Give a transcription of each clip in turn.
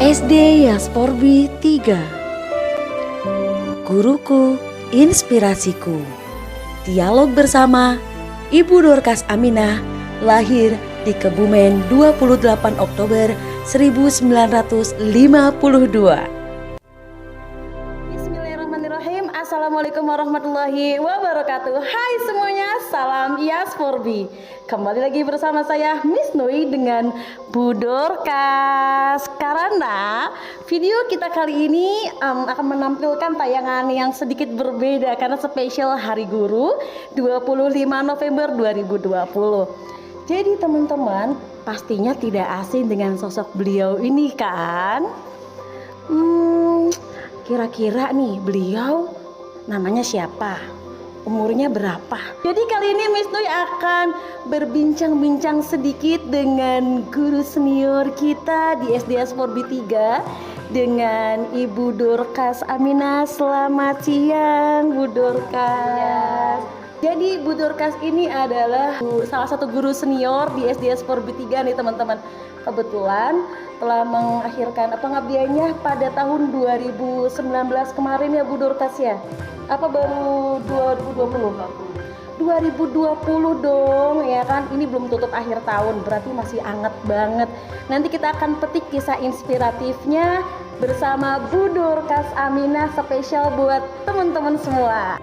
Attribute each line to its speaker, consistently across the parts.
Speaker 1: SD Yasporbi 3. Guruku, inspirasiku. Dialog bersama Ibu Dorcas Aminah, lahir di Kebumen 28 Oktober 1952.
Speaker 2: Bismillahirrahmanirrahim. Assalamualaikum warahmatullahi wabarakatuh. Hai semuanya, salam Yasporbi. Kembali lagi bersama saya Miss Nui dengan Bu Dorcas. Karena video kita kali ini akan menampilkan tayangan yang sedikit berbeda karena spesial Hari Guru 25 November 2020. Jadi teman-teman pastinya tidak asing dengan sosok beliau ini kan? Kira-kira nih beliau namanya siapa? Umurnya berapa? Jadi kali ini Miss Nui akan berbincang-bincang sedikit dengan guru senior kita di SD Yasporbi 3 dengan Ibu Dorcas Aminah. Selamat siang Bu Dorcas. Jadi Bu Dorcas ini adalah salah satu guru senior di SD Yasporbi 3 nih teman-teman. Kebetulan telah mengakhirkan pengabdiannya pada tahun 2019 kemarin ya Bu Dorcas ya. Apa baru 2020? 2020 dong ya kan, ini belum tutup akhir tahun, berarti masih anget banget. Nanti kita akan petik kisah inspiratifnya bersama Bu Dorcas Aminah, spesial buat teman-teman semua.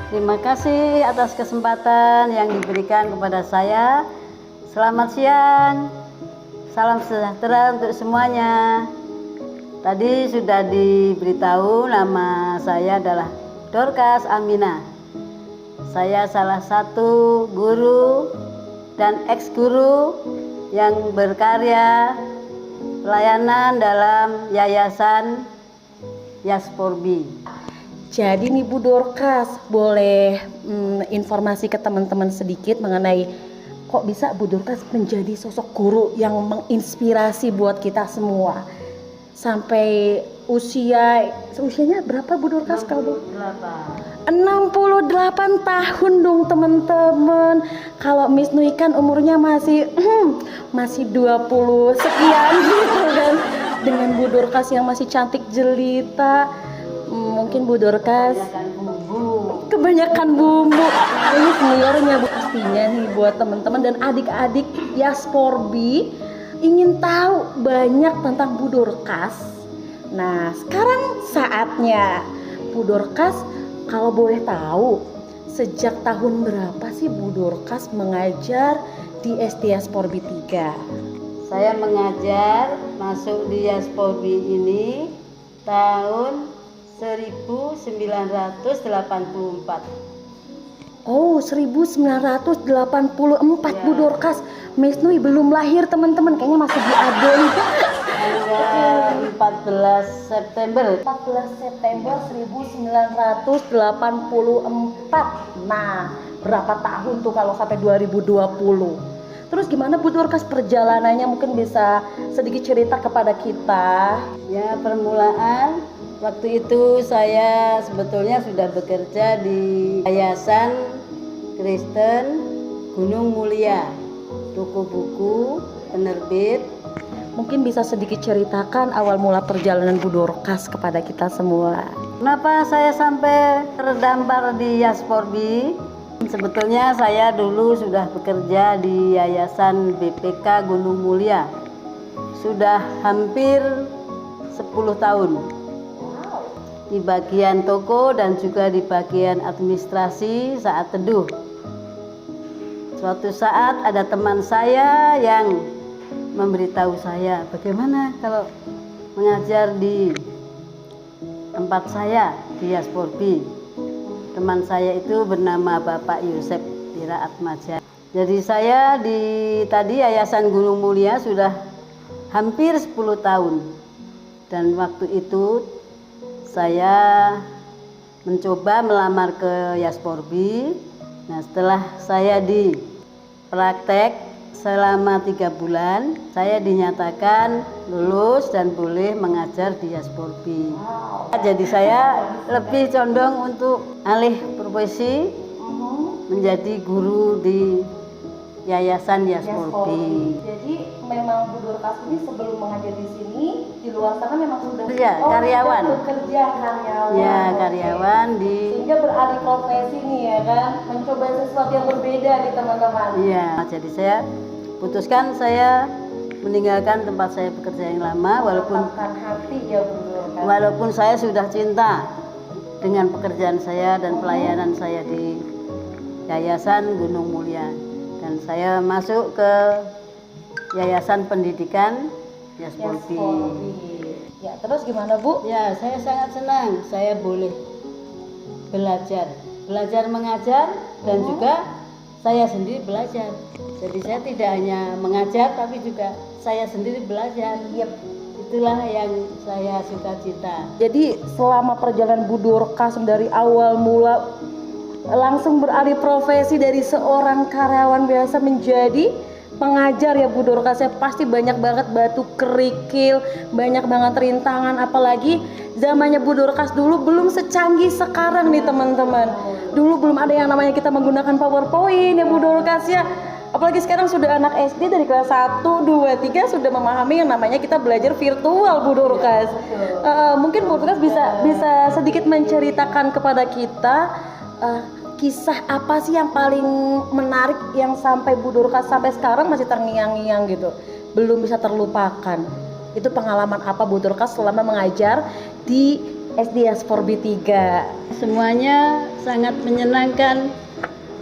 Speaker 3: Terima kasih atas kesempatan yang diberikan kepada saya. Selamat siang, salam sejahtera untuk semuanya. Tadi sudah diberitahu nama saya adalah Dorcas Aminah. Saya salah satu guru dan ex-guru yang berkarya pelayanan dalam Yayasan Yasporbi.
Speaker 2: Jadi nih Bu Dorcas, boleh informasi ke teman-teman sedikit mengenai kok bisa Bu Dorcas menjadi sosok guru yang menginspirasi buat kita semua? Sampai usianya berapa Bu Dorcas kalau? 68 tahun dong teman-teman. Kalau Miss Nui kan umurnya masih 20 sekian gitu kan. Dengan Bu Dorcas yang masih cantik jelita, mungkin Bu Dorcas kebanyakan bumbu. Ini seniornya Bu, pastinya nih buat teman-teman dan adik-adik Yasporbi ingin tahu banyak tentang Bu Dorcas. Nah, sekarang saatnya Bu Dorcas, kalau boleh tahu, sejak tahun berapa sih Bu Dorcas mengajar di SD Yasporbi 3?
Speaker 3: Saya mengajar masuk di Yasporbi ini tahun 1984.
Speaker 2: Oh, 1984 Bu Dorcas. Miss Nui belum lahir teman-teman, kayaknya masih di adon.
Speaker 3: Tanggal 14 September
Speaker 2: 1984. Nah, berapa tahun tuh kalau sampai 2020? Terus gimana Bu Dorcas perjalanannya, mungkin bisa sedikit cerita kepada kita?
Speaker 3: ya. Permulaan waktu itu saya sebetulnya sudah bekerja di Yayasan Kristen Gunung Mulia, toko buku, penerbit.
Speaker 2: Mungkin bisa sedikit ceritakan awal mula perjalanan Bu Dorcas kepada kita semua.
Speaker 3: Kenapa saya sampai terdampar di Yasporbi? Sebetulnya saya dulu sudah bekerja di Yayasan BPK Gunung Mulia. Sudah hampir 10 tahun. Di bagian toko dan juga di bagian administrasi saat teduh. Suatu saat ada teman saya yang memberitahu saya bagaimana kalau mengajar di tempat saya di Yasporbi. Teman saya itu bernama Bapak Yosep Atmaja. Jadi saya di Yayasan Gunung Mulia sudah hampir 10 tahun. Dan waktu itu saya mencoba melamar ke Yasporbi. Nah, setelah saya dipraktek selama 3 bulan, saya dinyatakan lulus dan boleh mengajar di Yasporbi. Jadi saya lebih condong untuk alih profesi menjadi guru di Yayasan Diasporbi.
Speaker 2: Jadi memang Bu Dorcas ini sebelum mengajar di sini, di luar sana memang sudah
Speaker 3: Karyawan.
Speaker 2: sudah bekerja karyawan.
Speaker 3: Ya, karyawan di.
Speaker 2: Sehingga beralih profesi nih ya kan, mencoba sesuatu yang berbeda nih teman-teman.
Speaker 3: Iya, jadi saya putuskan saya meninggalkan tempat saya bekerja yang lama
Speaker 2: Meletakkan hati ya Bu Dorcas.
Speaker 3: walaupun saya sudah cinta dengan pekerjaan saya dan pelayanan saya di Yayasan Gunung Mulia, dan saya masuk ke Yayasan Pendidikan Diasporbi.
Speaker 2: Ya, terus gimana Bu?
Speaker 3: Ya, saya sangat senang saya boleh belajar mengajar, dan juga saya sendiri belajar. Jadi saya tidak hanya mengajar tapi juga saya sendiri belajar.
Speaker 2: Yep.
Speaker 3: Itulah yang saya suka cita.
Speaker 2: Jadi selama perjalanan Bu Dorcas dari awal mula langsung beralih profesi dari seorang karyawan biasa menjadi pengajar ya Bu Dorcas, ya pasti banyak banget batu kerikil, banyak banget rintangan, apalagi zamannya Bu Dorcas dulu belum secanggih sekarang nih teman-teman. Dulu belum ada yang namanya kita menggunakan PowerPoint ya Bu Dorcas ya. Apalagi sekarang sudah anak SD dari kelas 1, 2, 3 sudah memahami yang namanya kita belajar virtual Bu Dorcas. Mungkin Bu Dorcas bisa sedikit menceritakan kepada kita kisah apa sih yang paling menarik yang sampai Bu Dorcas sampai sekarang masih terngiang-ngiang gitu, belum bisa terlupakan. Itu pengalaman apa Bu Dorcas selama mengajar di SD Diasporbi 3?
Speaker 3: Semuanya sangat menyenangkan.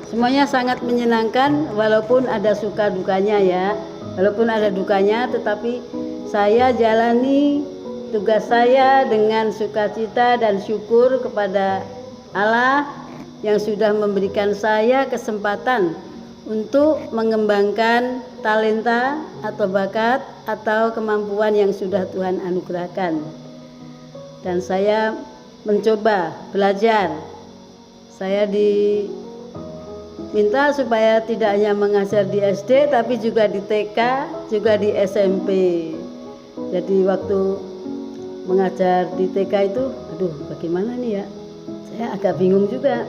Speaker 3: Semuanya sangat menyenangkan, walaupun ada suka dukanya ya. Walaupun ada dukanya, tetapi saya jalani tugas saya dengan sukacita dan syukur kepada Allah yang sudah memberikan saya kesempatan untuk mengembangkan talenta atau bakat atau kemampuan yang sudah Tuhan anugerahkan. Dan saya mencoba belajar. Saya diminta supaya tidak hanya mengajar di SD tapi juga di TK, juga di SMP. Jadi waktu mengajar di TK itu, aduh bagaimana nih ya? Saya agak bingung juga.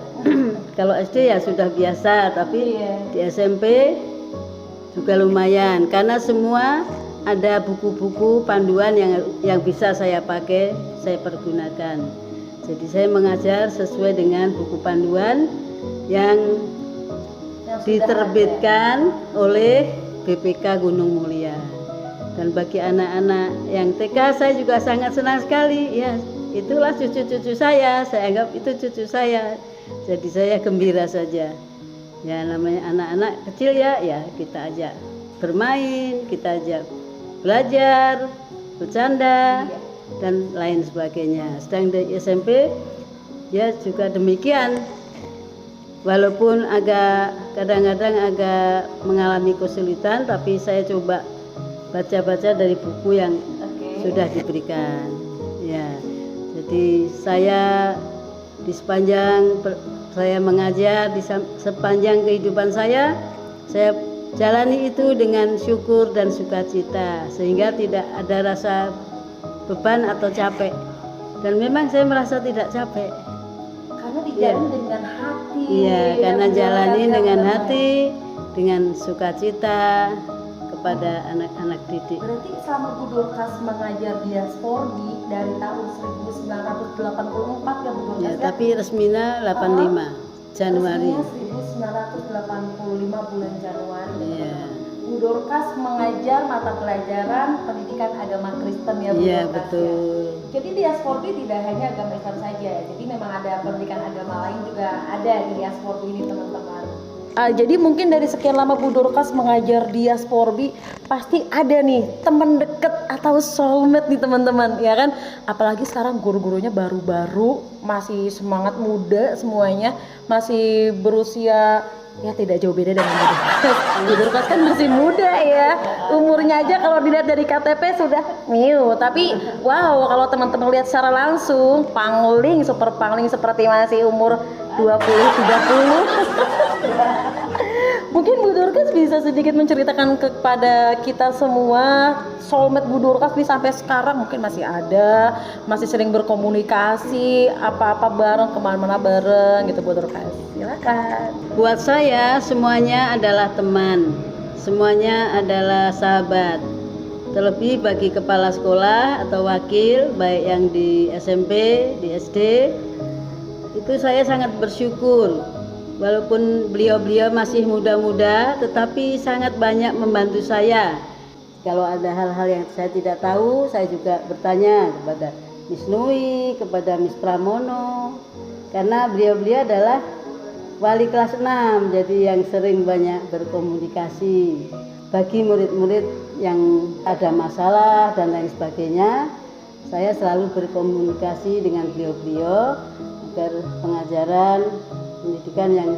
Speaker 3: Kalau SD ya sudah biasa, tapi di SMP juga lumayan karena semua ada buku-buku panduan yang bisa saya pakai, saya pergunakan. Jadi saya mengajar sesuai dengan buku panduan yang diterbitkan oleh BPK Gunung Mulia. Dan bagi anak-anak yang TK saya juga sangat senang sekali ya. Itulah cucu-cucu saya anggap itu cucu saya. Jadi saya gembira saja. Ya namanya anak-anak kecil ya kita ajak bermain, kita ajak belajar, bercanda dan lain sebagainya. Sedang di SMP ya juga demikian. Walaupun kadang-kadang agak mengalami kesulitan, tapi saya coba baca-baca dari buku yang sudah diberikan. Ya. Jadi saya di sepanjang saya mengajar, di sepanjang kehidupan saya jalani itu dengan syukur dan sukacita, sehingga tidak ada rasa beban atau capek. Dan memang saya merasa tidak capek.
Speaker 2: Karena dijalani dengan hati.
Speaker 3: Iya, karena jalani dengan hati, dengan sukacita kepada anak-anak didik.
Speaker 2: Berarti selama Bu Dorcas mengajar di Diasporbi dari tahun 1984 ya Bu Dorcas
Speaker 3: Ya,
Speaker 2: ya?
Speaker 3: tapi resminya 85 Januari.
Speaker 2: Resminya 1985 bulan Januari.
Speaker 3: Iya.
Speaker 2: Bu Dorcas mengajar mata pelajaran pendidikan agama Kristen ya Bu
Speaker 3: Iya,
Speaker 2: Dorcas
Speaker 3: betul.
Speaker 2: ya. Jadi di Diasporbi tidak hanya agama Islam saja, jadi memang ada pendidikan agama lain juga ada di Diasporbi ini teman-teman. Jadi mungkin dari sekian lama Bu Dorcas mengajar di Diasporbi pasti ada nih teman deket atau soulmate nih teman-teman ya kan. Apalagi sekarang guru-gurunya baru-baru, masih semangat muda semuanya, masih berusia ya tidak jauh beda dengan Bu Dorcas. Bu Dorcas kan masih muda ya, umurnya aja kalau dilihat dari KTP sudah miu. Tapi wow, kalau teman-teman lihat secara langsung, super pangling seperti masih umur 20-30. Mungkin Bu Dorcas bisa sedikit menceritakan kepada kita semua soulmate Bu Dorcas nih sampai sekarang mungkin masih ada, masih sering berkomunikasi, apa-apa bareng, kemana-mana bareng gitu Bu Dorcas. Silakan.
Speaker 3: Buat saya semuanya adalah teman, semuanya adalah sahabat. Terlebih bagi kepala sekolah atau wakil, baik yang di SMP, di SD, itu saya sangat bersyukur. Walaupun beliau-beliau masih muda-muda, tetapi sangat banyak membantu saya. Kalau ada hal-hal yang saya tidak tahu, saya juga bertanya kepada Miss Nui, kepada Miss Pramono, karena beliau-beliau adalah wali kelas 6, jadi yang sering banyak berkomunikasi. Bagi murid-murid yang ada masalah dan lain sebagainya, saya selalu berkomunikasi dengan beliau-beliau agar pengajaran pendidikan yang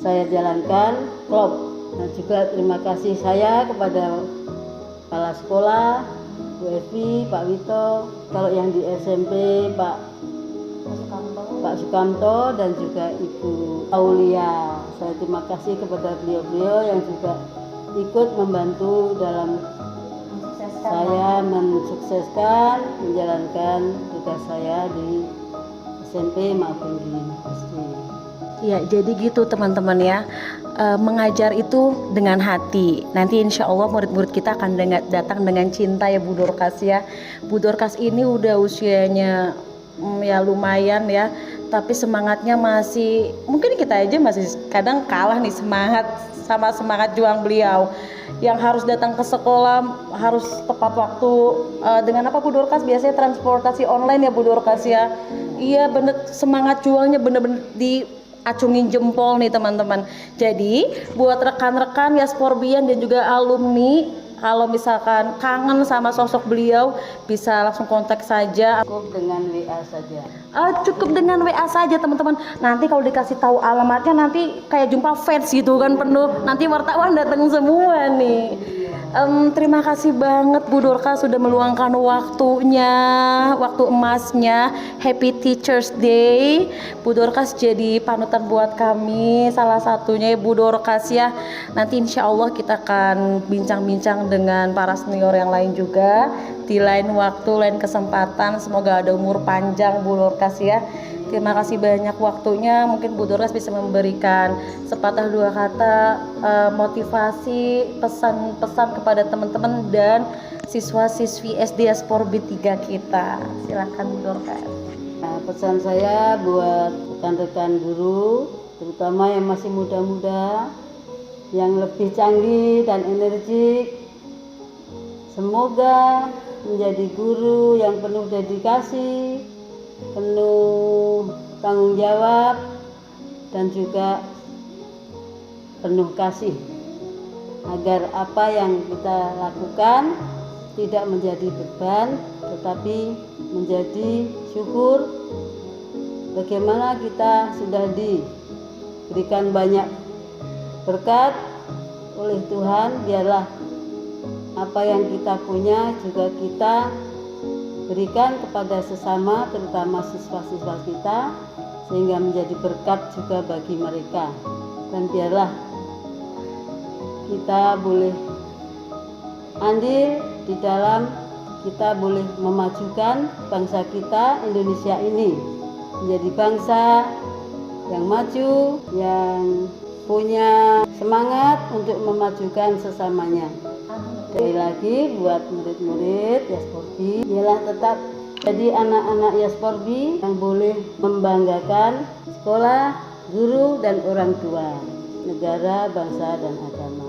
Speaker 3: saya jalankan klop. Dan juga terima kasih saya kepada kepala sekolah, Bu Evi, Pak Wito, kalau yang di SMP Pak Sukamto dan juga Ibu Aulia. Saya terima kasih kepada beliau-beliau yang juga ikut membantu dalam saya mensukseskan menjalankan tugas saya di SMP maupun di SD.
Speaker 2: Ya, jadi gitu teman-teman ya. Mengajar itu dengan hati. Nanti insya Allah murid-murid kita akan datang dengan cinta ya Bu Dorcas ya. Bu Dorcas ini udah usianya ya lumayan ya, tapi semangatnya masih, mungkin kita aja masih kadang kalah nih semangat sama semangat juang beliau yang harus datang ke sekolah harus tepat waktu. Dengan apa Bu Dorcas? Biasanya transportasi online ya Bu Dorcas ya. Iya bener, semangat juangnya bener-bener diacungin jempol nih teman-teman. Jadi buat rekan-rekan Yasporbian dan juga alumni, kalau misalkan kangen sama sosok beliau bisa langsung kontak saja.
Speaker 3: Cukup dengan WA saja.
Speaker 2: Cukup dengan WA saja teman-teman. Nanti kalau dikasih tahu alamatnya nanti kayak jumpa fans gitu kan penuh. Nanti wartawan datang semua nih. Terima kasih banget Bu Dorcas sudah meluangkan waktunya, waktu emasnya. Happy Teachers Day. Bu Dorcas jadi panutan buat kami. Salah satunya Bu Dorcas ya. Nanti insya Allah kita akan bincang-bincang dengan para senior yang lain juga di lain waktu, lain kesempatan. Semoga ada umur panjang Bu Dorcas ya. Terima kasih banyak waktunya. Mungkin Bu Dorcas bisa memberikan sepatah dua kata motivasi, pesan-pesan kepada teman-teman dan siswa-siswi SD Yasporbi 3 kita. Silakan Bu Dorcas.
Speaker 3: Nah, pesan saya buat rekan-rekan guru, terutama yang masih muda-muda, yang lebih canggih dan energik, semoga menjadi guru yang penuh dedikasi, penuh tanggung jawab, dan juga penuh kasih, agar apa yang kita lakukan tidak menjadi beban tetapi menjadi syukur. Bagaimana kita sudah diberikan banyak berkat oleh Tuhan, biarlah apa yang kita punya juga kita berikan kepada sesama, terutama siswa-siswa kita, sehingga menjadi berkat juga bagi mereka. Dan biarlah kita boleh andil di dalam, kita boleh memajukan bangsa kita, Indonesia ini menjadi bangsa yang maju, yang punya semangat untuk memajukan sesamanya. Sekali lagi buat murid-murid Yasporbi, ialah tetap jadi anak-anak Yasporbi yang boleh membanggakan sekolah, guru, dan orang tua, negara, bangsa, dan agama.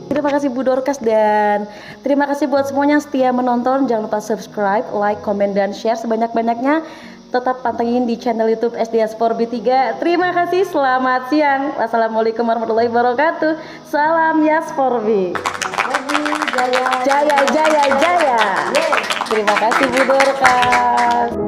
Speaker 2: Terima kasih Bu Dorcas dan terima kasih buat semuanya yang setia menonton. Jangan lupa subscribe, like, komen, dan share sebanyak-banyaknya. Tetap pantengin di channel YouTube SD Yasporbi 3. Terima kasih, selamat siang. Wassalamualaikum warahmatullahi wabarakatuh. Salam Yasporbi. Jaya, jaya, jaya. Terima kasih Bu Dorcas.